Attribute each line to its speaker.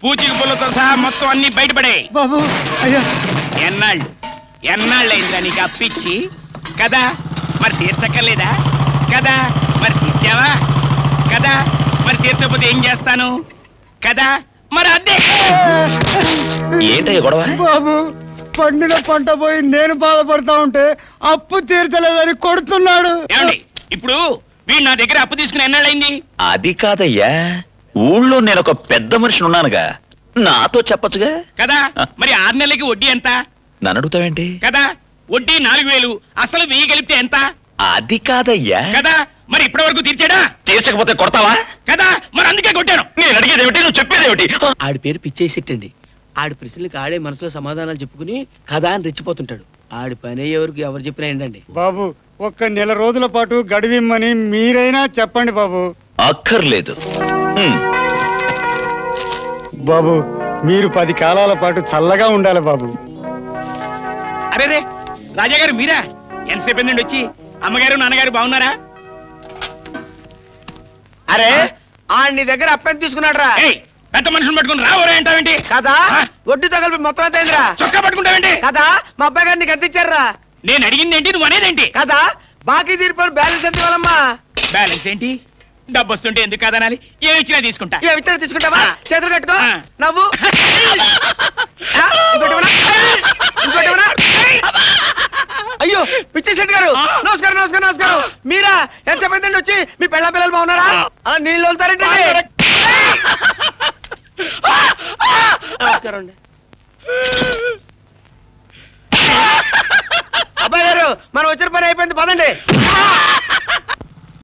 Speaker 1: పూచిక పుల్లతో సహా మొత్తం అన్ని బయటపడే.
Speaker 2: బాబు అయ్యా,
Speaker 1: ఎన్నాళ్ళైందా నీకు అప్పిచ్చి? కదా మరి తీర్చక్కర్లేదా? కదా మరి తీర్చావా? కదా మరి తీర్చకపోతే ఏం చేస్తాను? కదా మరి అదే.
Speaker 3: ఏంటయ్య గొడవ?
Speaker 2: బాబు పండిన పంట పోయి నేను బాధపడతా ఉంటే అప్పు తీర్చలేదని కొడుతున్నాడు.
Speaker 1: ఏమండి ఇప్పుడు వీడు నా దగ్గర అప్పు తీసుకుని ఎన్నాళ్ళైంది?
Speaker 3: అది కాదయ్యా, ఊళ్ళో నేను ఒక పెద్ద మనిషిని ఉన్నానుగా, నాతో చెప్పచ్చుగా.
Speaker 1: కదా మరి 6 నెలలకి వడ్డీ ఎంత?
Speaker 3: నన్ను అడుగుతావేంటి?
Speaker 1: కదా వడ్డీ 4000, అసలు 1000 కలిపితే ఎంత?
Speaker 3: అది కాదయ్యా.
Speaker 1: కదా మరి ఇప్పటి వరకు తీర్చాడా?
Speaker 3: తీర్చకపోతే కొడతావా?
Speaker 1: కదా మరి అందుకే కొట్టాను.
Speaker 3: నేను అడిగేది ఏమిటి, నువ్వు చెప్పేది ఏమిటి?
Speaker 4: ఆడి పేరు పిచ్చేసిట్టండి. ఆడి ప్రశ్నలకు ఆడే మనసులో సమాధానాలు చెప్పుకుని కదా అని రెచ్చిపోతుంటాడు. ఆడి పని ఎవరికి ఎవరు చెప్పినా ఏంటండి.
Speaker 2: బాబు ఒక్క నెల రోజుల పాటు గడివిమ్మని మీరైనా చెప్పండి బాబు.
Speaker 3: అక్కర్లేదు.
Speaker 2: బాబు మీరు 10 కాలాల పాటు చల్లగా ఉండాలి బాబు.
Speaker 1: అరే రే రాజా గారు మీరా? ఎంతసేపు నుండి వచ్చి? అమ్మగారు నాన్నగారు బాగున్నారా?
Speaker 4: అరే నీ దగ్గర అప్పెంత తీసుకున్నాడు రా?
Speaker 1: పెద్ద మనుషులు పట్టుకుని రావరా అంటావేంటి?
Speaker 4: కదా వడ్డీ తగలిపి మొత్తం ఎంత అయిందిరా?
Speaker 1: చొక్కా పట్టుకుంటావేంటి?
Speaker 4: కదా మా అబ్బాయి గారిని నీకు ఎంత ఇచ్చారా?
Speaker 1: నేను అడిగింది ఏంటి, నువ్వు అనేదేంటి?
Speaker 4: కదా బాకీ తీరిపోయిన బ్యాలెన్స్ ఎంత ఇవ్వాలమ్మా?
Speaker 1: బ్యాలెన్స్ ఏంటి? డబ్బు వస్తుంటే ఎందుకు కాదనాలి? ఏమి ఇచ్చినా తీసుకుంటా.
Speaker 4: ఏ విత్తనం తీసుకుంటావా? చేతులు కట్టుకో. నవ్వు. ఇంకోటి అయ్యో పిచ్చేశెట్టి గారు నమస్కారం నమస్కారం నమస్కారం. మీరా? ఎంత చెప్పండి వచ్చి మీ పిల్లలు బాగున్నారా? అలా నీళ్ళు వెళ్తారంటే నమస్కారం అండి. అబ్బాయి గారు మనం వచ్చిన పని అయిపోయింది, పదండి.